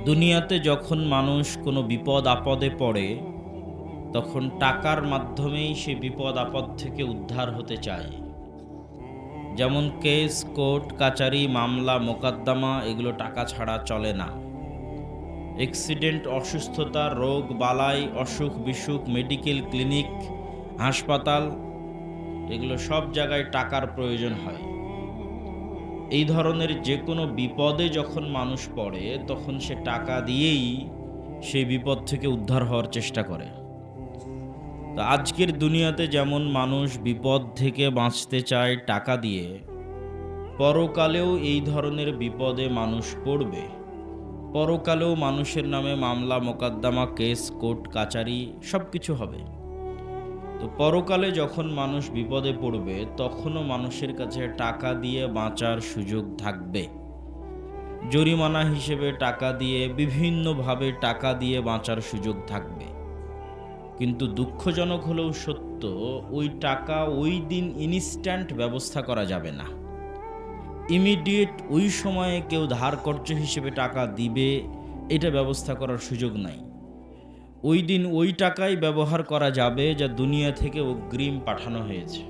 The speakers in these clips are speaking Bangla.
দুনিয়াতে যখন মানুষ কোনো বিপদ আপদে পড়ে, তখন টাকার মাধ্যমেই সে বিপদ আপদ থেকে উদ্ধার হতে চায়। যেমন কেস, কোর্ট, কাচারি, মামলা, মোকদ্দমা এগুলো টাকা ছাড়া চলে না। অ্যাক্সিডেন্ট, অসুস্থতা, রোগ বালাই, অসুখ বিসুখ, মেডিকেল ক্লিনিক, হাসপাতাল এগুলো সব জায়গায় টাকার প্রয়োজন হয়। এই ধরনের যে কোনো বিপদে যখন মানুষ পড়ে, তখন সে টাকা দিয়েই সেই বিপদ থেকে উদ্ধার হওয়ার চেষ্টা করে। তো আজকের দুনিয়াতে যেমন মানুষ বিপদ থেকে বাঁচতে চায় টাকা দিয়ে, পরকালেও এই ধরনের বিপদে মানুষ পড়বে। পরকালেও মানুষের নামে মামলা, মোকদ্দমা, কেস, কোর্ট, কাচারি সব কিছু হবে। তো পরকালে যখন মানুষ বিপদে পড়বে, তখনও মানুষের কাছে টাকা দিয়ে বাঁচার সুযোগ থাকবে। জরিমানা হিসেবে টাকা দিয়ে, বিভিন্নভাবে টাকা দিয়ে বাঁচার সুযোগ থাকবে। কিন্তু দুঃখজনক হলেও সত্য, ওই টাকা ওই দিন ইনস্ট্যান্ট ব্যবস্থা করা যাবে না। ইমিডিয়েট ওই সময়ে কেউ ধার কর্জ হিসেবে টাকা দিবে, এটা ব্যবস্থা করার সুযোগ নাই। ওই দিন ওই টাকাই ব্যবহার করা যাবে যা দুনিয়া থেকে অগ্রিম পাঠানো হয়েছে।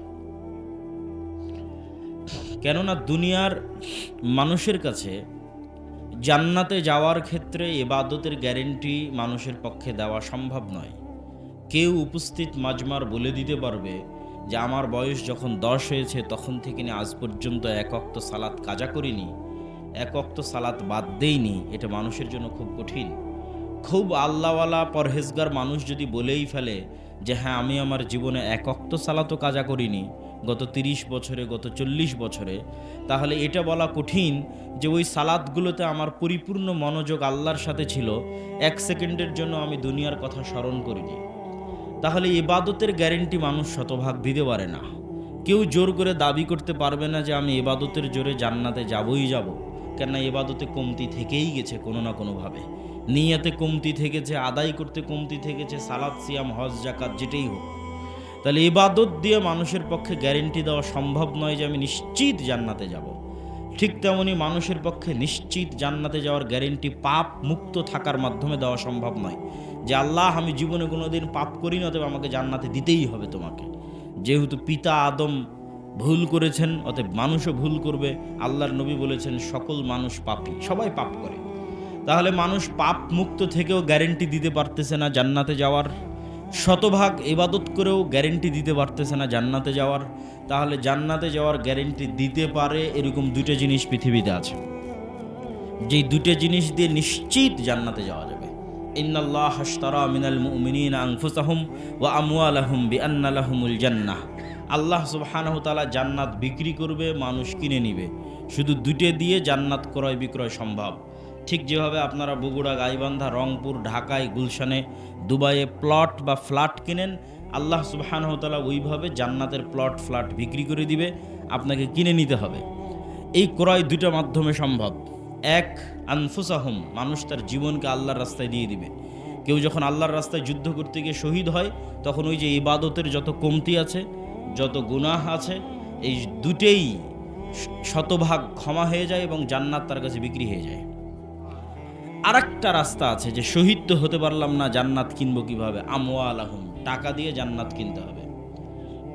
কেননা দুনিয়ার মানুষের কাছে জান্নাতে যাওয়ার ক্ষেত্রে ইবাদতের গ্যারেন্টি মানুষের পক্ষে দেওয়া সম্ভব নয়। কেউ উপস্থিত মাজমার বলে দিতে পারবে যে আমার বয়স যখন 10 হয়েছে তখন থেকে নিয়ে আজ পর্যন্ত এক ওয়াক্ত সালাত কাজা করিনি, এক ওয়াক্ত সালাত বাদ দেইনি, এটা মানুষের জন্য খুব কঠিন। খুব আল্লাহওয়ালা পরহেজগার মানুষ যদি বলেই ফেলে যে হ্যাঁ, আমি আমার জীবনে এক ওয়াক্ত সালাতও কাজা করিনি গত 30 বছরে, গত 40 বছরে, তাহলে এটা বলা কঠিন যে ওই সালাতগুলোতে আমার পরিপূর্ণ মনোযোগ আল্লাহর সাথে ছিল, 1 সেকেন্ডের জন্য আমি দুনিয়ার কথা স্মরণ করিনি। তাহলে ইবাদতের গ্যারেন্টি মানুষ শতভাগ দিতে পারে না। কেউ জোর করে দাবি করতে পারবে না যে আমি ইবাদতের জোরে জান্নাতে যাবই যাব। কেননা ইবাদতে কমতি থেকেই গেছে কোনো না কোনোভাবে, নিয়াতে কমতি থেকেছে, আদায় করতে কমতি থেকেছে, সালাত, সিয়াম, হজ, জাকাত যেটাই হোক। তাহলে ইবাদত দিয়ে মানুষের পক্ষে গ্যারেন্টি দেওয়া সম্ভব নয় যে আমি নিশ্চিত জান্নাতে যাব। ঠিক তেমনি মানুষের পক্ষে নিশ্চিত জান্নাতে যাওয়ার গ্যারেন্টি পাপ মুক্ত থাকার মাধ্যমে দেওয়া সম্ভব নয়। যে আল্লাহ, আমি জীবনে কোনোদিন পাপ করি না, তবে আমাকে জান্নাতে দিতেই হবে তোমাকে। যেহেতু পিতা আদম ভুল করেছেন, অতএব মানুষও ভুল করবে। আল্লাহর নবী বলেছেন সকল মানুষ পাপী, সবাই পাপ করে। তাহলে মানুষ পাপ মুক্ত থেকেও গ্যারেন্টি দিতে পারতেছে না জান্নাতে যাওয়ার, শতভাগ ইবাদত করেও গ্যারেন্টি দিতে পারতেছে না জান্নাতে যাওয়ার। তাহলে জান্নাতে যাওয়ার গ্যারেন্টি দিতে পারে এরকম 2টা জিনিস পৃথিবীতে আছে, যেই 2টা জিনিস দিয়ে নিশ্চিত জান্নাতে যাওয়া যাবে। ইন্নাল্লাহ আশতারা মিনাল মুমিনিনা আনফুসাহুম ওয়া আমওয়ালাহুম বিআন্না লাহুমুল জান্নাহ। আল্লাহ সুবহানাহু তাআলা জান্নাত বিক্রি করবে, মানুষ কিনে নিবে। শুধু 2টা দিয়ে জান্নাত ক্রয় বিক্রয় সম্ভব। ঠিক যেভাবে আপনারা বগুড়া, গাইবান্ধা, রংপুর, ঢাকায়, গুলশানে, দুবাইয়ে প্লট বা ফ্ল্যাট কিনেন, আল্লাহ সুবহানাহু তাআলা ওইভাবে জান্নাতের প্লট, ফ্ল্যাট বিক্রি করে দিবে, আপনাকে কিনে নিতে হবে। এই ক্রয় 2টা মাধ্যমে সম্ভব। এক, আনফুসাহুম, মানুষ তার জীবনকে আল্লাহর রাস্তায় দিয়ে দিবে। কেউ যখন আল্লাহর রাস্তায় যুদ্ধ করতে গিয়ে শহীদ হয়, তখন ওই যে ইবাদতের যত কমতি আছে, যত গুনাহ আছে, এই 2টেই শতভাগ ক্ষমা হয়ে যায় এবং জান্নাত তার কাছে বিক্রি হয়ে যায়। আরেকটা রাস্তা আছে যে শহীদ তো হতে পারলাম না, জান্নাত কিনবো কিভাবে? আমওয়ালাহুম, টাকা দিয়ে জান্নাত কিনতে হবে।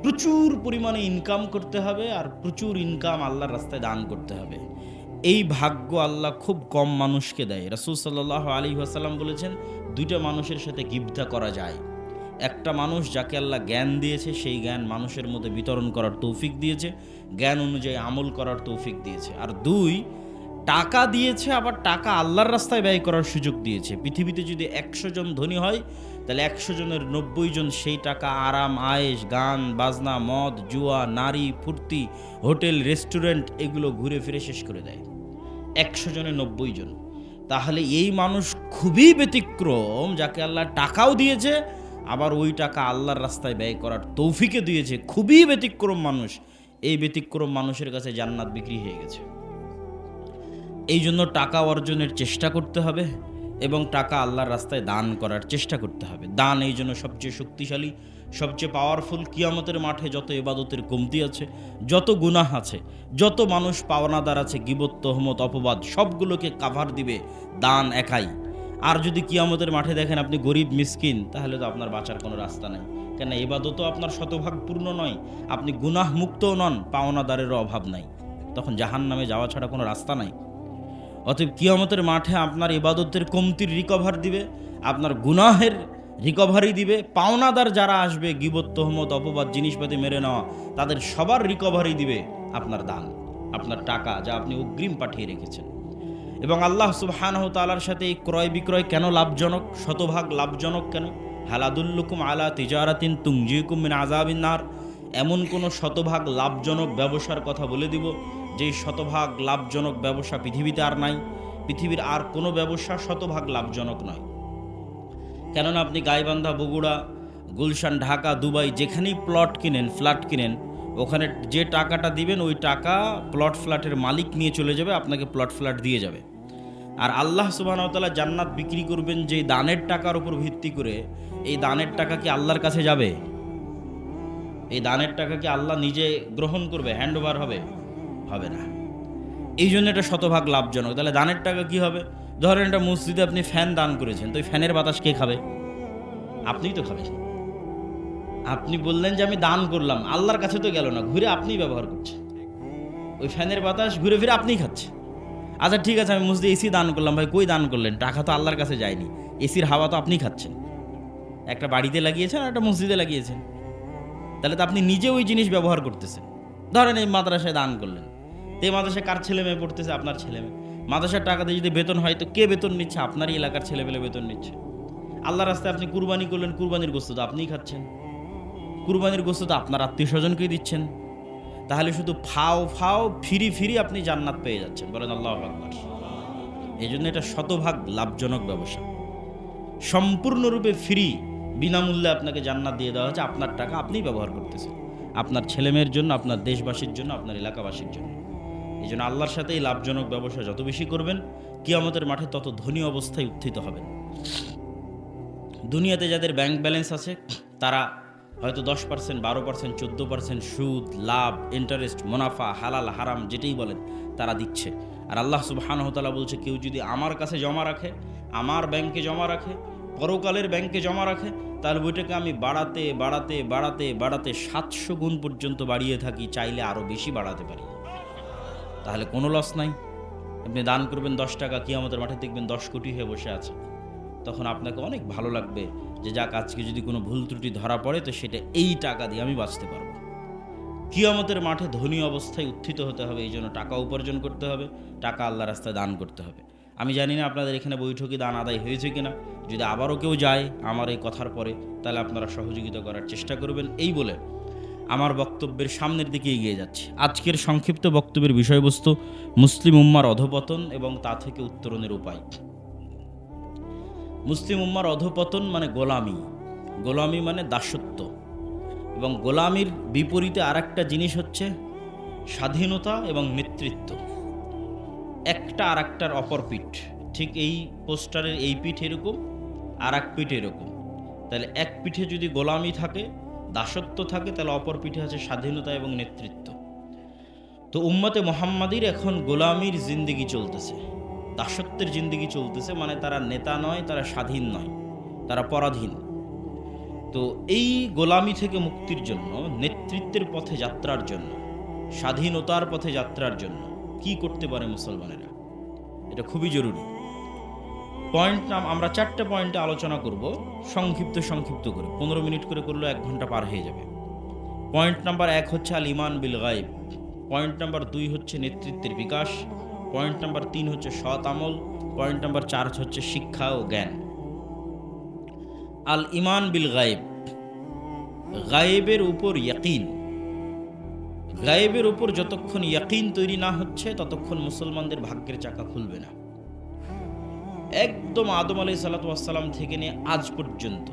প্রচুর পরিমাণে ইনকাম করতে হবে, আর প্রচুর ইনকাম আল্লাহর রাস্তায় দান করতে হবে। এই ভাগ্য আল্লাহ খুব কম মানুষকে দেয়। রাসূল সাল্লাল্লাহু আলাইহি ওয়াসাল্লাম বলেছেন 2টা মানুষের সাথে গিবধা করা যায়। একটা মানুষ যাকে আল্লাহ জ্ঞান দিয়েছে, সেই জ্ঞান মানুষের মধ্যে বিতরণ করার তৌফিক দিয়েছে, জ্ঞান অনুযায়ী আমল করার তৌফিক দিয়েছে। আর 2, টাকা দিয়েছে, আবার টাকা আল্লাহর রাস্তায় ব্যয় করার সুযোগ দিয়েছে। পৃথিবীতে যদি 100 জন ধনী হয়, তাহলে 100 জনের 90 জন সেই টাকা আরাম, আয়েশ, গান বাজনা, মদ, জুয়া, নারী, ফুর্তি, হোটেল, রেস্টুরেন্ট এগুলো ঘুরে ফিরে শেষ করে দেয়। 100 জনে 90 জন। তাহলে এই মানুষ খুবই ব্যতিক্রম, যাকে আল্লাহ টাকাও দিয়েছে, আবার ওই টাকা আল্লাহর রাস্তায় ব্যয় করার তৌফিকে দিয়েছে। খুবই ব্যতিক্রম মানুষ। এই ব্যতিক্রম মানুষের কাছে জান্নাত বিক্রি হয়ে গেছে। এই জন্য টাকা অর্জনের চেষ্টা করতে হবে এবং টাকা আল্লাহর রাস্তায় দান করার চেষ্টা করতে হবে। দান এই জন্য সবচেয়ে শক্তিশালী, সবচেয়ে পাওয়ারফুল। কিয়ামতের মাঠে যত ইবাদতের কমতি আছে, যত গুনাহ আছে, যত মানুষ পাওনাদার আছে, গীবত, তহমত, অপবাদ, সবগুলোকে কাভার দিবে দান একাই। আর যদি কিয়ামতের মাঠে দেখেন আপনি গরিব মিসকিন, তাহলে তো আপনার বাঁচার কোনো রাস্তা নেই। কেন ইবাদতও আপনার শতভাগ পূর্ণ নয়, আপনি গুনাহ মুক্তও নন, পাওনাদারেরও অভাব নাই, তখন জাহান্নামে যাওয়া ছাড়া কোনো রাস্তা নাই। অতএব কিয়ামতের মাঠে আপনার ইবাদতের কমতির রিকভার দিবে, আপনার গুনাহের রিকভারি দিবে, পাওনাদার যারা আসবে গীবত তহমত অপবাদ জিনিসপাতি মেরে নেওয়া, তাদের সবার রিকভারি দিবে আপনার দান, আপনার টাকা যা আপনি অগ্রিম পাঠিয়ে রেখেছেন। এবং আল্লাহ সুবহানাহু তাআলার সাথে এই ক্রয় বিক্রয় কেন লাভজনক, শতভাগ লাভজনক কেন? হালাদুল্লুকুম আলা তিজারাতিন তুনজিকুম মিন আযাবিন নার, এমন কোনো শতভাগ লাভজনক ব্যবসার কথা বলে দিব যেই শতভাগ লাভজনক ব্যবসা পৃথিবীতে আর নাই। পৃথিবীর আর কোনো ব্যবসা শতভাগ লাভজনক নয়। কেননা আপনি গাইবান্ধা, বগুড়া, গুলশান, ঢাকা, দুবাই যেখানেই প্লট কিনেন, ফ্ল্যাট কিনেন, ওখানে যে টাকাটা দিবেন ওই টাকা প্লট ফ্ল্যাটের মালিক নিয়ে চলে যাবে, আপনাকে প্লট ফ্ল্যাট দিয়ে যাবে। আর আল্লাহ সুবহানাহু ওয়া তাআলা জান্নাত বিক্রি করবেন যে দানের টাকার উপর ভিত্তি করে, এই দানের টাকা কি আল্লাহর কাছে যাবে? এই দানের টাকা কি আল্লাহ নিজে গ্রহণ করবে, হ্যান্ড ওভার হবে? হবে না। এই জন্য এটা শতভাগ লাভজনক। তাহলে দানের টাকা কি হবে? ধরেন একটা মসজিদে আপনি ফ্যান দান করেছেন, তো ওই ফ্যানের বাতাস কে খাবে? আপনিই তো খাবেন। আপনি বললেন যে আমি দান করলাম, আল্লাহর কাছে তো গেল না, ঘুরে আপনিই ব্যবহার করছেন। ওই ফ্যানের বাতাস ঘুরে ফিরে আপনিই খাচ্ছে। আচ্ছা ঠিক আছে, আমি মসজিদে এসি দান করলাম, ভাই কই দান করলেন? টাকা তো আল্লাহর কাছে যায়নি, এসির হাওয়া তো আপনি খাচ্ছেন। একটা বাড়িতে লাগিয়েছেন আর একটা মসজিদে লাগিয়েছেন, তাহলে তো আপনি নিজে ওই জিনিস ব্যবহার করতেছেন। ধরেন এই মাদ্রাসায় দান করলেন, তো এই মাদ্রাসায় কার ছেলে মেয়ে পড়তেছে? আপনার ছেলে মেয়ে। মাদ্রাসার টাকাতে যদি বেতন হয় তো কে বেতন নিচ্ছে? আপনারই এলাকার ছেলেমেলে বেতন নিচ্ছে। আল্লাহর রাস্তায় আপনি কুরবানি করলেন, কুরবানির গোশত তো আপনিই খাচ্ছেন, কুরবানির গোশত তো আপনার আত্মীয় স্বজনকেই দিচ্ছেন। তাহলে শুধু ফাও ফাও ফিরি ফিরি আপনি জান্নাত পেয়ে যাচ্ছেন। বলেন আল্লাহু আকবার। এই জন্য এটা শতভাগ লাভজনক ব্যবসা, সম্পূর্ণরূপে ফ্রি, বিনামূল্যে আপনাকে জান্নাত দিয়ে দেওয়া হচ্ছে। আপনার টাকা আপনিই ব্যবহার করতেছেন, আপনার ছেলেমেয়ের জন্য, আপনার দেশবাসীর জন্য, আপনার এলাকাবাসীর জন্য। এই জন্য আল্লাহর সাথে এই লাভজনক ব্যবসা যত বেশি করবেন, কিয়ামতের মাঠে তত ধনী অবস্থায় উত্থিত হবেন। দুনিয়াতে যাদের ব্যাংক ব্যালেন্স আছে তারা হয়তো 10%, 12%, 14% সুদ, লাভ, ইন্টারেস্ট, মুনাফা, হালাল হারাম যেটাই বলেন তারা দিচ্ছে। আর আল্লাহ সুবহানাহু ওয়া তাআলা বলছে, কেউ যদি আমার কাছে জমা রাখে, আমার ব্যাংকে জমা রাখে, পরকালের ব্যাংকে জমা রাখে, তাহলে বইটাকে আমি বাড়াতে বাড়াতে বাড়াতে বাড়াতে 700 গুণ পর্যন্ত বাড়িয়ে থাকি, চাইলে আরও বেশি বাড়াতে পারি। তাহলে কোনো লস নাই। আপনি দান করবেন 10 টাকা, কিয়ামতের মাঠে দেখবেন 10 কোটি হয়ে বসে আছে। তখন আপনাকে অনেক ভালো লাগবে যে যাক, আজকে যদি কোনো ভুল ত্রুটি ধরা পড়ে তো সেটা এই টাকা দিয়ে আমি বাঁচতে পারবো। কিয়ামতের মাঠে ধনী অবস্থায় উত্থিত হতে হবে, এই জন্য টাকা উপার্জন করতে হবে, টাকা আল্লাহর রাস্তায় দান করতে হবে। আমি জানি না আপনাদের এখানে বৈঠকে দান আদায় হয়েছে কিনা, যদি আবারও কেউ যায় আমার এই কথার পরে, তাহলে আপনারা সহযোগিতা করার চেষ্টা করবেন। এই বলে আমার বক্তব্যের সামনের দিকে এগিয়ে যাচ্ছি। আজকের সংক্ষিপ্ত বক্তব্যের বিষয়বস্তু মুসলিম উম্মার অধঃপতন এবং তা থেকে উত্তরণের উপায়। মুসলিম উম্মার অধঃপতন মানে গোলামি, গোলামি মানে দাসত্ব, এবং গোলামির বিপরীতে আরেকটা জিনিস হচ্ছে স্বাধীনতা এবং নেতৃত্ব। একটা আর একটার অপর পিঠ, ঠিক এই পোস্টারের এই পিঠ এরকম, আর এক পিঠ এরকম। তাহলে এক পিঠে যদি গোলামি থাকে, দাসত্ব থাকে, তাহলে অপর পিঠে আছে স্বাধীনতা এবং নেতৃত্ব। তো উম্মতে মুহাম্মাদির এখন গোলামির জিন্দেগি চলতেছে, দাসত্বের জিন্দেগি চলতেছে, মানে তারা নেতা নয়, তারা স্বাধীন নয়, তারা পরাধীন। তো এই গোলামি থেকে মুক্তির জন্য, নেতৃত্বের পথে যাত্রার জন্য, স্বাধীনতার পথে যাত্রার জন্য কি করতে পারে মুসলমানেরা, এটা খুবই জরুরি। পয়েন্ট আমরা 4টে পয়েন্টে আলোচনা করব, সংক্ষিপ্ত করে, 15 মিনিট করে করলেও 1 ঘন্টা পার হয়ে যাবে। পয়েন্ট নাম্বার 1 হচ্ছে আল ইমান বিল গায়ব, পয়েন্ট নাম্বার 2 হচ্ছে নেতৃত্বের বিকাশ, পয়েন্ট নাম্বার 3 হচ্ছে সৎ আমল, পয়েন্ট নাম্বার 4 হচ্ছে শিক্ষা ও জ্ঞান। আল ইমান বিল গায়েব, গায়েবের উপর ইয়াকিন। গায়েবের উপর যতক্ষণ ইয়াকিন তৈরি না হচ্ছে ততক্ষণ মুসলমানদের ভাগ্যের চাকা খুলবে না। একদম আদম আলাইহিস সালাতু ওয়াস সালাম থেকে নিয়ে আজ পর্যন্ত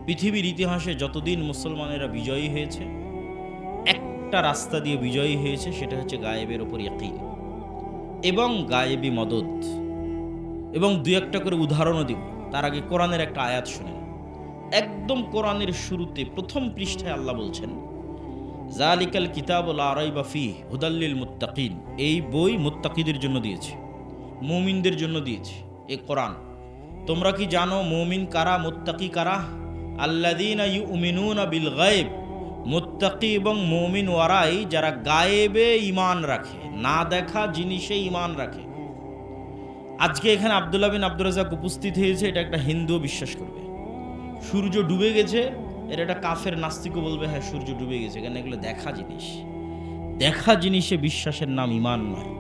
পৃথিবীর ইতিহাসে যতদিন মুসলমানেরা বিজয়ী হয়েছে, একটা রাস্তা দিয়ে বিজয়ী হয়েছে, সেটা হচ্ছে গায়েবের উপর ইয়াকিন এবং গায়েবী মদদ। এবং 2-1টা করে উদাহরণও দিব। তার আগে কোরআনের একটা আয়াত শুনেন। একদম কোরআনের শুরুতে প্রথম পৃষ্ঠায় আল্লাহ বলছেন, জালিকাল কিতাবু লা রাইবা ফীহি হুদাল লিল মুত্তাকিন, এই বই মুত্তাকিদের জন্য দিয়েছি, মুমিনদের জন্য দিয়েছি। এই কোরআন তোমরা কি জানো মুমিন কারা, মুত্তাকি কারা? আল্লাযীনা ইউমিনুনা বিল গায়ব, মুত্তাকি এবং মুমিন ওয়ারাই যারা গায়েবে ঈমান রাখে, না দেখা জিনিসে ঈমান রাখে। আজকে এখানে আব্দুল্লাহ বিন আব্দুর রাজ্জাক উপস্থিত হয়েছে, এটা একটা হিন্দুও বিশ্বাস করবে। সূর্য ডুবে গেছে, এর একটা কাফের নাস্তিকও বলবে হ্যাঁ সূর্য ডুবে গেছে, কারণ এগুলো দেখা জিনিস। দেখা জিনিসে বিশ্বাসের নাম ঈমান নয়।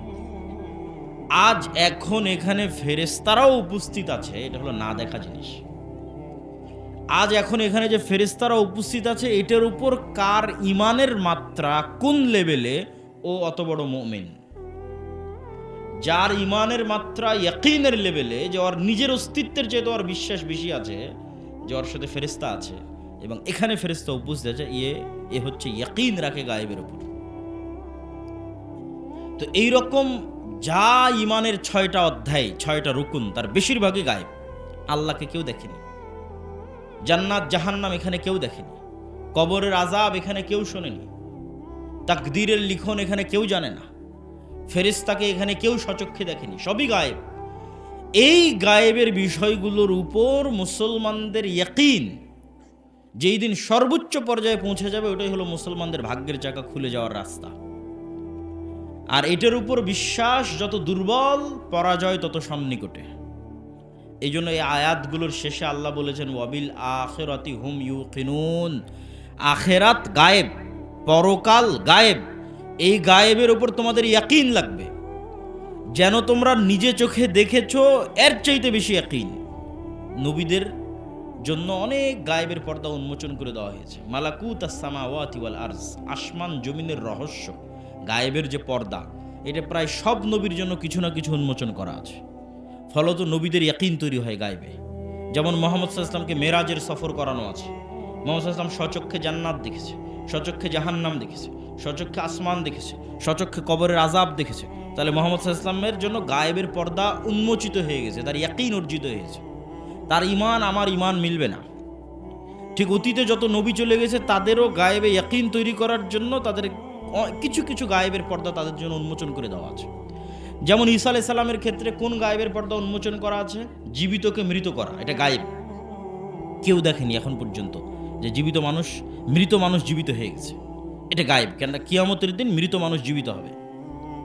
আজ এখন এখানে ফেরেশতারাও উপস্থিত আছে, এটা হলো না দেখা জিনিস। আজ এখন এখানে যে ফেরেশতারা উপস্থিত আছে, এটার উপর কার ঈমানের মাত্রা কোন লেভেলে, ও অত বড় মুমিন। যার ঈমানের মাত্রা ইয়াকিনের লেভেলে, যে ওর নিজের অস্তিত্বের চেয়ে ওর বিশ্বাস বেশি আছে যে ওর সাথে ফেরেশতা আছে এবং এখানে ফেরেশতা উপস্থিত আছে, এ হচ্ছে ইয়াকিন রাখে গায়েবের উপর। তো এইরকম যা ঈমানের 6টা অধ্যায়, 6টা রুকুন, তার বেশিরভাগই গায়েব। আল্লাহকে কেউ দেখেনি, জান্নাত জাহান্নাম এখানে কেউ দেখেনি, কবরের আযাব এখানে কেউ শোনেনি, তাকদীরের লিখন এখানে কেউ জানে না, ফেরেশতাকে এখানে কেউ সচক্ষে দেখেনি, সবই গায়েব। এই গায়েবের বিষয়গুলোর উপর মুসলমানদের ইয়াকিন যেই দিন সর্বোচ্চ পর্যায়ে পৌঁছে যাবে, ওটাই হলো মুসলমানদের ভাগ্যের চাকা খুলে যাওয়ার রাস্তা। আর এটার উপর বিশ্বাস যত দুর্বল, পরাজয় তত সন্নিকটে। এই জন্য এই আয়াতগুলোর শেষে আল্লাহ বলেছেন ওয়াবিল আখিরাতি হুম ইউকিনুন, আখিরাত গায়েব, পরকাল গায়েব। এই গায়েবের উপর তোমাদের ইয়াকিন লাগবে, যেন তোমরা নিজে চোখে দেখেছো এর চাইতে বেশি ইয়াকিন। নবীদের জন্য অনেক গায়েবের পর্দা উন্মোচন করে দেওয়া হয়েছে। মালাকুত আস-সামাওয়াতি ওয়াল আরজ, আসমান জমিনের রহস্য, গায়েবের যে পর্দা, এটা প্রায় সব নবীর জন্য কিছু না কিছু উন্মোচন করা আছে। ফলত নবীদের ইয়াকিন তৈরি হয় গায়েবে। যেমন মুহাম্মদ সাল্লাল্লাহু আলাইহি ওয়াসাল্লামকে মেরাজের সফর করানো আছে, মুহাম্মদ সাল্লাল্লাহু আলাইহি ওয়াসাল্লাম স্বচক্ষে জান্নাত দেখেছে, স্বচক্ষে জাহান্নাম দেখেছে, স্বচক্ষে আসমান দেখেছে, স্বচক্ষে কবরের আযাব দেখেছে। তাহলে মুহাম্মদ সাল্লাল্লাহু আলাইহি ওয়াসাল্লামের জন্য গায়েবের পর্দা উন্মোচিত হয়ে গেছে, তার ইয়াকিন অর্জিত হয়েছে। তার ঈমান আমার ঈমান মিলবে না। ঠিক অতীতে যত নবী চলে গেছে, তাদেরও গায়েবে ইয়াকিন তৈরি করার জন্য তাদের কিছু কিছু গায়েবের পর্দা তাদের জন্য উন্মোচন করে দেওয়া আছে। যেমন ঈসা আলাইহিস সালামের ক্ষেত্রে কোন গায়েবের পর্দা উন্মোচন করা আছে? জীবিতকে মৃত করা, এটা গায়েব। কেউ দেখেনি এখন পর্যন্ত যে মৃত মানুষ জীবিত হয়ে গেছে, এটা গায়েব। কেন? কিয়ামতের দিন মৃত মানুষ জীবিত হবে,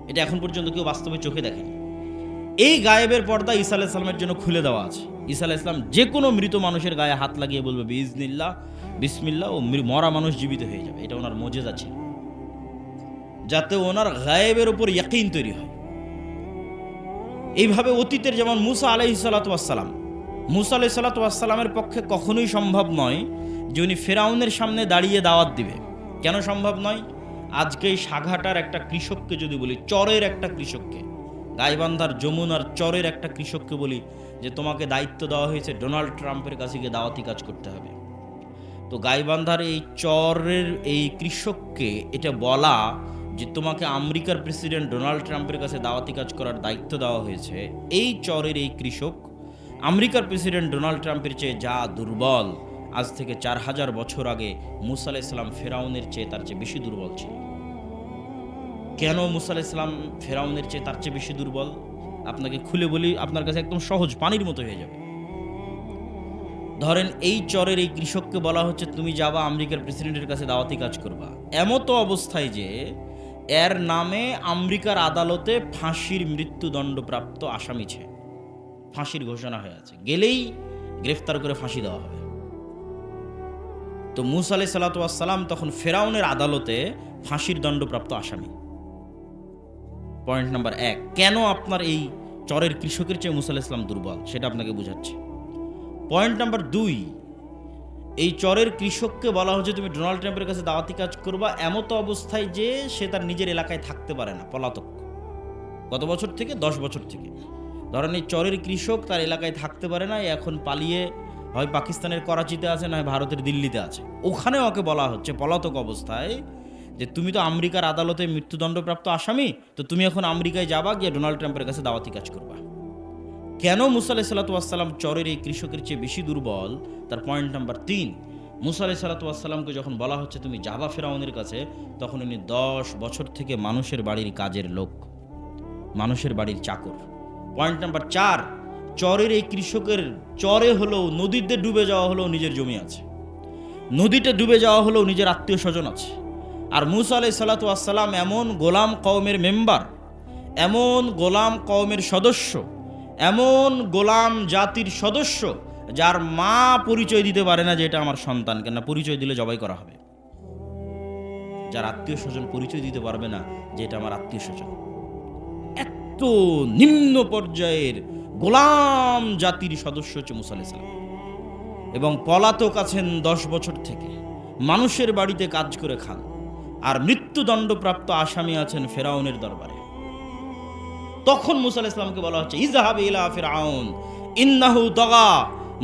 এটা এখন পর্যন্ত কেউ বাস্তবে চোখে দেখেনি। এই গায়েবের পর্দা ঈসা আলাইহিস সালামের জন্য খুলে দেওয়া আছে। ঈসা আলাইহিস সালাম যে কোনো মৃত মানুষের গায়ে হাত লাগিয়ে বলবে বিইজনিল্লাহ, বিসমিল্লাহ, ও মরা মানুষ জীবিত হয়ে যাবে। এটা ওনার মুজিজা ছিল, যাতে ওনার গায়েবের উপর ইয়াকিন তৈরি হয়। এইভাবে অতীতের যেমন মুসা আলাইহিস সালাতু ওয়াস সালাম, মুসা আলাইহিস সালাতু ওয়াস সালামের পক্ষে কখনোই সম্ভব নয় যে উনি ফেরাউনের সামনে দাঁড়িয়ে দাওয়াত দিবে। কেন সম্ভব নয়? আজকে এই সাঘাটার একটা কৃষককে যদি বলি, চরের একটা কৃষককে, গাইবান্ধার যমুনার চরের একটা কৃষককে বলি যে তোমাকে দায়িত্ব দেওয়া হয়েছে ডোনাল্ড ট্রাম্পের কাছে গিয়ে দাওয়াতি কাজ করতে হবে, তো গাইবান্ধার এই চরের এই কৃষককে এটা বলা যে তোমাকে আমেরিকার প্রেসিডেন্ট ডোনাল্ড ট্রাম্পের কাছে দাওয়াতি কাজ করার দায়িত্ব দেওয়া হয়েছে, এই চরের এই কৃষক আমেরিকার প্রেসিডেন্ট ডোনাল্ড ট্রাম্পের চেয়ে যা দুর্বল, আজ থেকে 4000 বছর আগে মুসা আলাইহিস সালাম ফেরাউনের চেয়ে তার চেয়ে বেশি দুর্বল ছিল। কেন মুসা আলাইহিস সালাম ফেরাউনের চেয়ে তার চেয়ে বেশি দুর্বল? আপনাকে খুলে বলি, আপনার কাছে একদম সহজ, পানির মতো হয়ে যাবে। ধরেন এই চরের এই কৃষককে বলা হচ্ছে তুমি যাবা আমেরিকার প্রেসিডেন্টের কাছে দাওয়াতি কাজ করবা, এমতো অবস্থায় যে এর নামে আমেরিকার আদালতে ফাঁসির মৃত্যুদণ্ডপ্রাপ্ত আসামি ছে, ফাঁসির ঘোষণা হয়ে আছে, গেলেই গ্রেফতার করে ফাঁসি দেওয়া হবে। তো মুসা আলাইহিস সালাতু ওয়াস সালাম তখন ফেরাউনের আদালতে ফাঁসির দণ্ডপ্রাপ্ত আসামি। পয়েন্ট নাম্বার 1, কেন আপনার এই চরের কৃষকের চেয়ে মুসা আলাইহিস সালাম দুর্বল সেটা আপনাকে বোঝাচ্ছি। পয়েন্ট নাম্বার 2, এই চরের কৃষককে বলা হচ্ছে তুমি ডোনাল্ড ট্রাম্পের কাছে দাওয়াতি কাজ করবা, এমতো অবস্থায় যে সে তার নিজের এলাকায় থাকতে পারে না, পলাতক। কত বছর থেকে? 10 বছর থেকে। ধরেন এই চরের কৃষক তার এলাকায় থাকতে পারে না, এখন পালিয়ে হয় পাকিস্তানের করাচিতে আছে, নয় ভারতের দিল্লিতে আছে। ওখানে ওকে বলা হচ্ছে পলাতক অবস্থায় যে তুমি তো আমেরিকার আদালতে মৃত্যুদণ্ডপ্রাপ্ত আসামি, তো তুমি এখন আমেরিকায় যাবা, গিয়ে ডোনাল্ড ট্রাম্পের কাছে দাওয়াতি কাজ করবা। কেন মুসা আলাইহিস সালাতু ওয়াস সালাম চরের এই কৃষকের চেয়ে বেশি দুর্বল? তার পয়েন্ট নাম্বার 3, মুসা আলাইহিস সালাতু ওয়াস সালামকে যখন বলা হচ্ছে তুমি যাবা ফেরাউনের কাছে, তখন উনি 10 বছর থেকে মানুষের বাড়ির কাজের লোক, মানুষের বাড়ির চাকর। পয়েন্ট নাম্বার 4, চরের এই কৃষকের চরে হলেও, নদীতে ডুবে যাওয়া হলেও নিজের জমি আছে, নদীতে ডুবে যাওয়া হলেও নিজের আত্মীয় স্বজন আছে। আর মুসা আলাইহিস সালাতু ওয়াস সালাম এমন গোলাম কওমের মেম্বার, এমন গোলাম কওমের সদস্য, এমন গোলাম জাতির সদস্য যার মা পরিচয় দিতে পারে না যে এটা আমার সন্তান, কেন পরিচয় দিলে জবাই করা হবে। যার আত্মীয় স্বজন পরিচয় দিতে পারবে না যে এটা আমার আত্মীয় স্বজন। এত নিম্ন পর্যায়ের গোলাম জাতির সদস্য হচ্ছে মুসা আলাইহিস সালাম, এবং পলাতক আছেন 10 বছর থেকে, মানুষের বাড়িতে কাজ করে খান, আর মৃত্যুদণ্ডপ্রাপ্ত আসামি আছেন ফেরাউনের দরবারে। তখন মুসা আলাইহিস সালামকে বলা হচ্ছে ইযহাব ইলা ফিরআউন ইন্নাহু তাগা,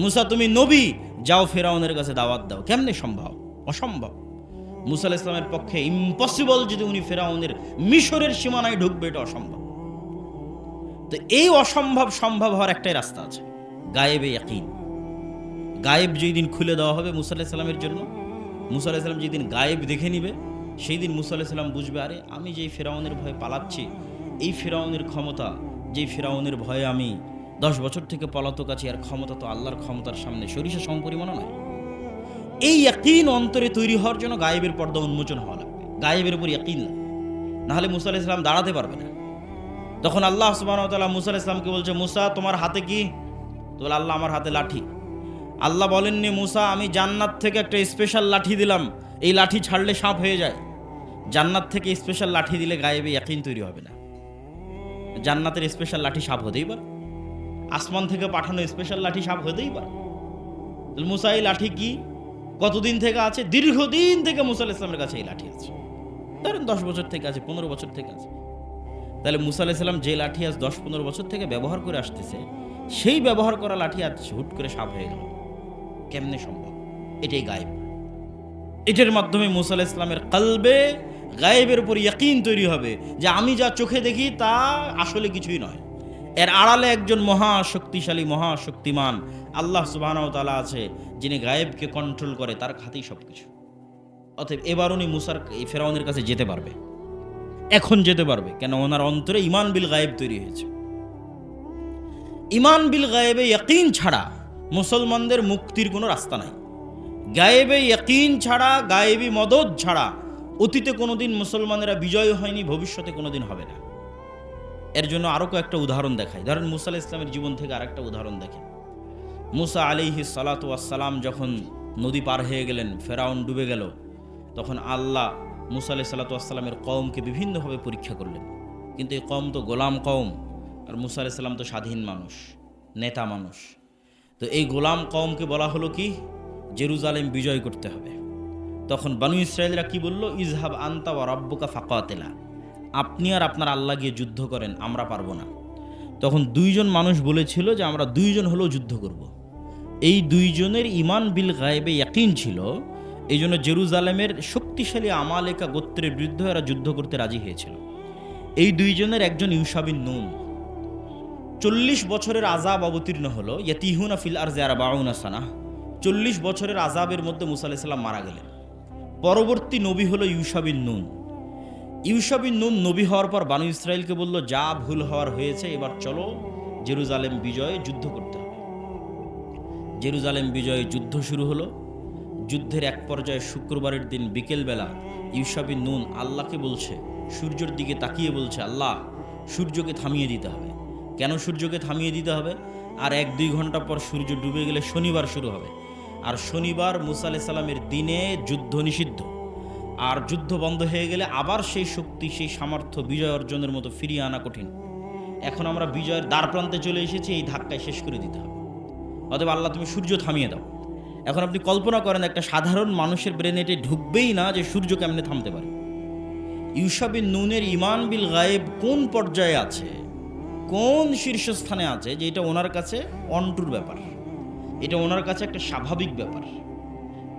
মুসা তুমি নবী, যাও ফেরাউনের কাছে দাওয়াত দাও। কেমনে সম্ভব? অসম্ভব। মুসা আলাইহিস সালামের পক্ষে ইম্পসিবল যদি উনি ফেরাউনের মিশরের সীমানায় ঢুকবে, এটা অসম্ভব। তো এই অসম্ভব সম্ভব হওয়ার একটাই রাস্তা আছে, গায়েবে ইয়াকিন। গায়েব যেই দিন খুলে দেওয়া হবে মুসা আলাইহিস সালামের জন্য, মুসা আলাইহিস সালাম যেদিন গায়েব দেখে নিবে, সেই দিন মুসা আলাইহিস সালাম বুঝবে, আরে আমি যেই ফেরাউনের ভয়ে পালাচ্ছি, এই ফেরাউনের ক্ষমতা, যেই ফেরাউনের ভয়ে আমি 10 বছর থেকে পলাতক আছি, আর ক্ষমতা তো আল্লাহর ক্ষমতার সামনে সরিষা সমপরিমাণ নয়। এই ইয়াকিন অন্তরে তৈরি হওয়ার জন্য গায়েবের পর্দা উন্মোচন হওয়া লাগবে, গায়েবের উপর ইয়াকিন লাগবে, নাহলে মুসা আলাইহিস সালাম দাঁড়াতে পারবে না। তখন আল্লাহ সুবহানাহু ওয়া তাআলা মুসা আলাইহিস সালামকে বলছে, মুসা তোমার হাতে কি? তো বলে, আল্লাহ আমার হাতে লাঠি। আল্লাহ বলেননি, মুসা আমি জান্নাত থেকে একটা স্পেশাল লাঠি দিলাম, এই লাঠি ছাড়লে সাপ হয়ে যায়। জান্নাত থেকে স্পেশাল লাঠি দিলে গায়েবে ইয়াকিন তৈরি হবে না। জান্নাতের স্পেশাল লাঠি সাপ হতেই পারে, আসমান থেকে পাঠানো স্পেশাল লাঠি সাপ হতেই পারে। মুসা এই লাঠি কি, কতদিন থেকে আছে? দীর্ঘদিন থেকে মুসা আলাইহিস সালামের কাছে এই লাঠি আছে, ধরেন 10 বছর থেকে আছে, 15 বছর থেকে আছে। তাহলে মুসা আলাইহিস সালাম যে লাঠি আজ 10-15 বছর থেকে ব্যবহার করে আসতেছে, সেই ব্যবহার করা লাঠি আজ হুট করে সাপ হয়ে গেল, কেমনে সম্ভব? এটাই গায়েব। এটার মাধ্যমে মুসা আলাইহিস সালামের কলবে গায়েবের উপর ইয়াকিন তৈরি হবে যে আমি যা চোখে দেখি তা আসলে কিছুই নয়, এর আড়ালে একজন মহাশক্তিশালী, মহাশক্তিমান আল্লাহ সুবহানাহু ওয়া তাআলা আছে, যিনি গায়েবকে কন্ট্রোল করে, তার হাতেই সবকিছু। অতএব এবার উনি মুসার এই ফেরাউনের কাছে যেতে পারবে, এখন যেতে পারবে, কেন ওনার অন্তরে ঈমান বিল গায়েব তৈরি হয়েছে। ঈমান বিল গায়েবে ইয়াকিন ছাড়া মুসলমানদের মুক্তির কোনো রাস্তা নাই। গায়েবে ইয়াকিন ছাড়া, গায়েবী মদদ ছাড়া অতীতে কোনোদিন মুসলমানেরা বিজয় হয়নি, ভবিষ্যতে কোনোদিন হবে না। এর জন্য আরও কয়েকটা উদাহরণ দেখাই। ধরেন মুসা আলাইহিস সালামের জীবন থেকে আরেকটা উদাহরণ দেখেন। মুসা আলাইহিস সালাতু ওয়াস সালাম যখন নদী পার হয়ে গেলেন, ফেরাউন ডুবে গেল, তখন আল্লাহ মুসা আলাইহিস সালাতু ওয়াস সালামের কওমকে বিভিন্নভাবে পরীক্ষা করলেন। কিন্তু এই কওম তো গোলাম কওম, আর মুসা আলাইহিস সালাম তো স্বাধীন মানুষ, নেতা মানুষ। তো এই গোলাম কওমকে বলা হলো কি, জেরুজালেম বিজয় করতে হবে। তখন বানু ইসরায়েলরা কি বলল, ইযহাব আনতা ওয়া রাব্বুকা ফাকাতিলা, আপনি আর আপনার আল্লাহ গিয়ে যুদ্ধ করেন, আমরা পারবো না। তখন 2 জন মানুষ বলেছিল যে আমরা 2 জন হলেও যুদ্ধ করব। এই 2 জনের ঈমান বিল গায়েবে ইয়াকিন ছিল, এই জন্য জেরুজালেমের শক্তিশালী আমালেকা গোত্রের বিরুদ্ধে এরা যুদ্ধ করতে রাজি হয়েছিল। এই 2 জনের একজন ইউশা বিন নুন। 40 বছরের আযাব অবতীর্ণ হলো, ইয়াতিহুনা ফিল আরজি 40 সানা। 40 বছরের আযাবের মধ্যে মুসা আলাইহিস সালাম মারা গেলেন। পরবর্তী নবী হলো ইউশা বিন নুন। ইউশা বিন নুন নবী হওয়ার পর বানু ইসরাইলকে বলল, যা ভুল হওয়ার হয়েছে, এবার চলো জেরুজালেম বিজয়ে যুদ্ধ করতে হবে। জেরুজালেম বিজয়ে যুদ্ধ শুরু হলো। যুদ্ধের এক পর্যায়ে শুক্রবারের দিন বিকেলবেলা ইউশা বিন নুন আল্লাহকে বলছে, সূর্যের দিকে তাকিয়ে বলছে, আল্লাহ সূর্যকে থামিয়ে দিতে হবে। কেন সূর্যকে থামিয়ে দিতে হবে? আর 1-2 ঘন্টা পর সূর্য ডুবে গেলে শনিবার শুরু হবে, আর শনিবার মুসা আলাইহিস সালামের দিনে যুদ্ধ নিষিদ্ধ। আর যুদ্ধ বন্ধ হয়ে গেলে আবার সেই শক্তি, সেই সামর্থ্য বিজয় অর্জনের মতো ফিরিয়ে আনা কঠিন। এখন আমরা বিজয়ের দ্বার প্রান্তে চলে এসেছি, এই ধাক্কায় শেষ করে দিতে হবে। অতএব আল্লাহ তুমি সূর্য থামিয়ে দাও। এখন আপনি কল্পনা করেন, একটা সাধারণ মানুষের ব্রেনে এটি ঢুকবেই না যে সূর্য কেমনে থামতে পারে। ইউশা বিন নুনের ঈমান বিল গায়েব কোন পর্যায়ে আছে, কোন শীর্ষস্থানে আছে, যে এটা ওনার কাছে অন্টুর ব্যাপার, এটা ওনার কাছে একটা স্বাভাবিক ব্যাপার।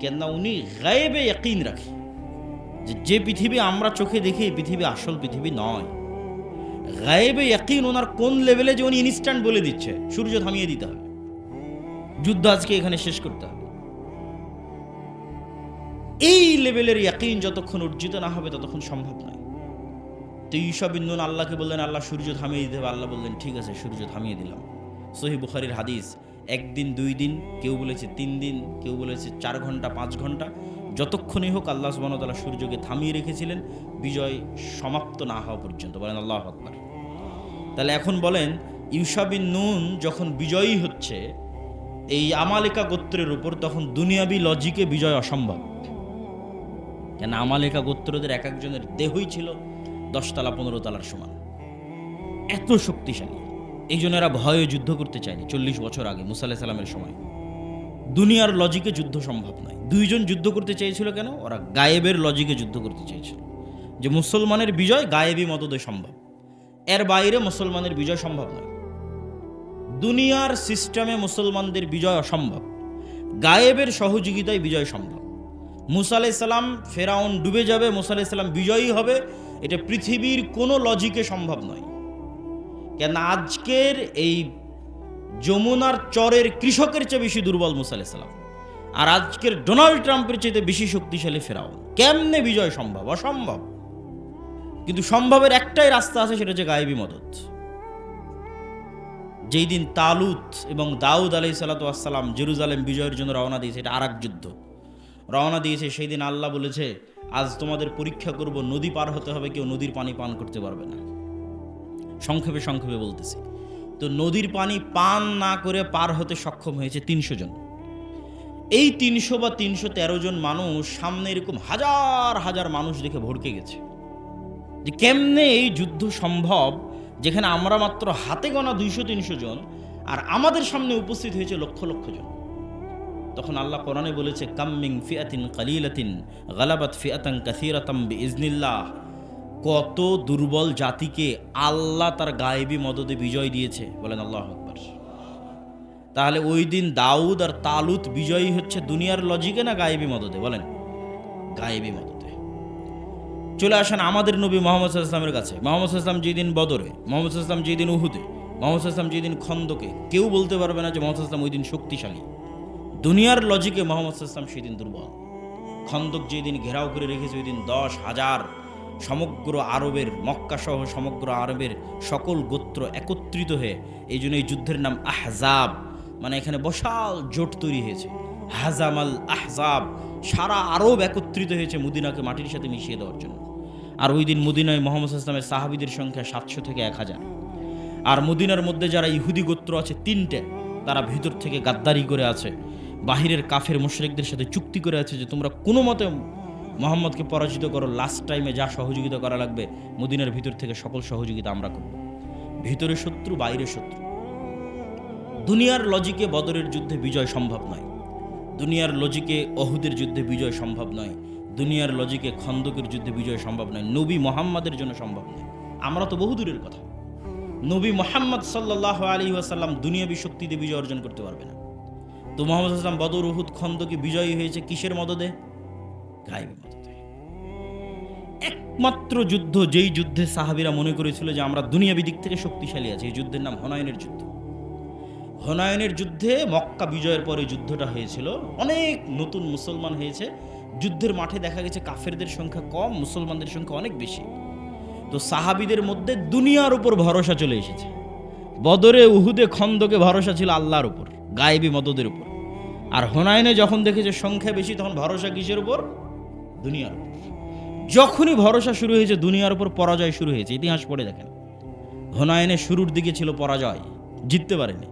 কেননা উনি গায়েবে ইয়াকিন রাখে যে পৃথিবী আমরা চোখে দেখি, এই পৃথিবী আসল পৃথিবী নয়। গায়েবে ইয়াকিন ওনার কোন লেভেলে, যে উনি ইনস্ট্যান্ট বলে দিচ্ছে সূর্য থামিয়ে দিতে হবে, যুদ্ধ আজকে এখানে শেষ করতে হবে। এই লেভেলের ইয়াকিন যতক্ষণ অর্জিত না হবে ততক্ষণ সম্ভব নয়। তো ইউশা বিন নুন আল্লাহকে বললেন, আল্লাহ সূর্য থামিয়ে দিতে হবে। আল্লাহ বললেন, ঠিক আছে, সূর্য থামিয়ে দিলাম। সহিহ বুখারীর হাদিস, একদিন 2 দিন, কেউ বলেছে 3 দিন, কেউ বলেছে 4 ঘন্টা 5 ঘন্টা, যতক্ষণই হোক আল্লাহ সুবহানাহু ওয়া তাআলা সূর্যকে থামিয়ে রেখেছিলেন বিজয় সমাপ্ত না হওয়া পর্যন্ত। বলেন আল্লাহু আকবার। তাহলে এখন বলেন, ইউশা বিন নুন যখন বিজয়ী হচ্ছে এই আমালেকা গোত্রের উপর, তখন দুনিয়াবি লজিকে বিজয় অসম্ভব। কেন আমালেকা গোত্রদের এক একজনের দেহই ছিল 10 তলা 15 তলার সমান, এত শক্তিশালী। এই জন্য এরা ভয়ে যুদ্ধ করতে চায়নি 40 বছর আগে মুসা আলাইহিস সালামের সময়। দুনিয়ার লজিকে যুদ্ধ সম্ভব নয়। 2 জন যুদ্ধ করতে চেয়েছিল কেন? ওরা গায়েবের লজিকে যুদ্ধ করতে চেয়েছিল, যে মুসলমানের বিজয় গায়েবী মদদে সম্ভব, এর বাইরে মুসলমানের বিজয় সম্ভব নয়। দুনিয়ার সিস্টেমে মুসলমানদের বিজয় অসম্ভব, গায়েবের সহযোগিতায় বিজয় সম্ভব। মুসা আলাইহিস সালাম, ফেরাউন ডুবে যাবে, মুসা আলাইহিস সালাম বিজয়ী হবে, এটা পৃথিবীর কোনো লজিকে সম্ভব নয়। কেন আজকের এই যমুনার চরের কৃষকের চেয়ে বেশি দুর্বল মুসা আলাইহিস সালাম, আর আজকের ডোনাল্ড ট্রাম্পের চেয়ে বেশি শক্তিশালী ফেরাউন। কেমনে বিজয় সম্ভব? অসম্ভব। কিন্তু সম্ভবের একটাই রাস্তা আছে, সেটা হচ্ছে গায়েবী মদত। যেই দিন তালুত এবং দাউদ আলাইহিস সালাতু ওয়াস সালাম জেরুজালেম বিজয়ের জন্য রওনা দিয়েছে, এটা আরেক যুদ্ধ, রওনা দিয়েছে, সেই দিন আল্লাহ বলেছে, আজ তোমাদের পরীক্ষা করব, নদী পার হতে হবে, কেউ নদীর পানি পান করতে পারবে না। সংক্ষেপে সংক্ষেপে বলতেছি, তো নদীর পানি পান না করে পার হতে সক্ষম হয়েছে 300 জন। এই 300 বা 313 জন মানুষ সামনে এরকম হাজার হাজার মানুষ দেখে ভড়কে গেছে, যে কেমনে এই যুদ্ধ সম্ভব, যেখানে আমরা মাত্র হাতে গোনা 200-300 জন, আর আমাদের সামনে উপস্থিত হয়েছে লক্ষ লক্ষ জন। তখন আল্লাহ কোরআনে বলেছে, কাম মিন ফিআতিন কালিলাতিন গালাবাত ফিআতান কাসীরাতাম বিইজনিল্লাহ। কত দুর্বল জাতিকে আল্লাহ তার গায়েবী মদদে বিজয় দিয়েছে। বলেন আল্লাহু আকবার। তাহলে ওই দিন দাউদ আর তালুত বিজয়ী হচ্ছে দুনিয়ার লজিকে না গায়েবী মদদে? বলেন, গায়েবী মদদে। চলে আসেন আমাদের নবী মুহাম্মদ সাল্লাল্লাহু আলাইহি ওয়াসাল্লামের কাছে। মুহাম্মদ সাল্লাল্লাহু আলাইহি ওয়াসাল্লাম যেদিন বদরে, মুহাম্মদ সাল্লাল্লাহু আলাইহি ওয়াসাল্লাম যেদিন উহুদে, মুহাম্মদ সাল্লাল্লাহু আলাইহি ওয়াসাল্লাম যেদিন খন্দকে, কেউ বলতে পারবে না যে মুহাম্মদ সাল্লাল্লাহু আলাইহি ওয়াসাল্লাম ওই দিন শক্তিশালী। দুনিয়ার লজিকে মুহাম্মদ সাল্লাল্লাহু আলাইহি ওয়াসাল্লাম সেদিন দুর্বল। খন্দক যেদিন ঘেরাও করে রেখেছে, ওই দিন 10,000 সমগ্র আরবের, মক্কা সহ সমগ্র আরবের সকল গোত্র একত্রিত হয়ে, এই জন্য এই যুদ্ধের নাম আহজাব, মানে এখানে বিশাল জোট তৈরি হয়েছে। হাজামাল আহজাব, সারা আরব একত্রিত হয়েছে মদিনাকে মাটির সাথে মিশিয়ে দেওয়ার জন্য। আর ওই দিন মদিনায় মুহাম্মদ সাল্লাল্লাহু আলাইহি ওয়াসাল্লামের সাহাবীদের সংখ্যা 700 থেকে 1000। আর মদিনার মধ্যে যারা ইহুদি গোত্র আছে 3টে, তারা ভিতর থেকে গাদ্দারি করে আছে, বাহিরের কাফের মুশরিকদের সাথে চুক্তি করে আছে যে তোমরা কোনো মতে মুহাম্মদকে পরাজিত করো, লাস্ট টাইমে যা সহযোগিতা করা লাগবে মদিনার ভিতর থেকে সকল সহযোগিতা আমরা করব। ভিতরে শত্রু, বাইরে শত্রু। দুনিয়ার লজিকে বদরের যুদ্ধে বিজয় সম্ভব নয়, দুনিয়ার লজিকে অহুদের যুদ্ধে বিজয় সম্ভব নয়, দুনিয়ার লজিকে খন্দকের যুদ্ধে বিজয় সম্ভব নয়, নবী মুহাম্মাদের জন্য সম্ভব নয়। আমরা তো বহুদূরের কথা, নবী মুহাম্মদ সাল্লাল্লাহু আলাইহি ওয়াসাল্লাম দুনিয়াবী শক্তিতে বিজয় অর্জন করতে পারবে না। তো মুহাম্মদ সাল্লাল্লাহু আলাইহি ওয়াসাল্লাম বদর, উহুদ, খন্দকে বিজয়ী হয়েছে কিসের মদদে? গায়েবী মদদে। একমাত্র যুদ্ধ, যেই যুদ্ধে সাহাবীরা মনে করেছিল যে আমরা দুনিয়াবী দিক থেকে শক্তিশালী আছি, এই যুদ্ধের নাম হুনাইনের যুদ্ধ। হুনাইনের যুদ্ধে, মক্কা বিজয়ের পরে যুদ্ধটা হয়েছিল, অনেক নতুন মুসলমান হয়েছে। যুদ্ধের মাঠে দেখা গেছে কাফেরদের সংখ্যা কম, মুসলমানদের সংখ্যা অনেক বেশি। তো সাহাবীদের মধ্যে দুনিয়ার উপর ভরসা চলে এসেছে। বদরে, উহুদে, খন্দকে ভরসা ছিল আল্লাহর উপর, গায়েবী মদদের উপর। আর হুনাইনে যখন দেখেছে সংখ্যা বেশি, তখন ভরসা কিসের উপর? দুনিয়ার উপর। যখনই ভরসা শুরু হয়েছে দুনিয়ার উপর, পরাজয় শুরু হয়েছে। ইতিহাস পড়ে দেখেন, হুনাইনে শুরুর দিকে ছিল পরাজয়, জিততে পারেনি।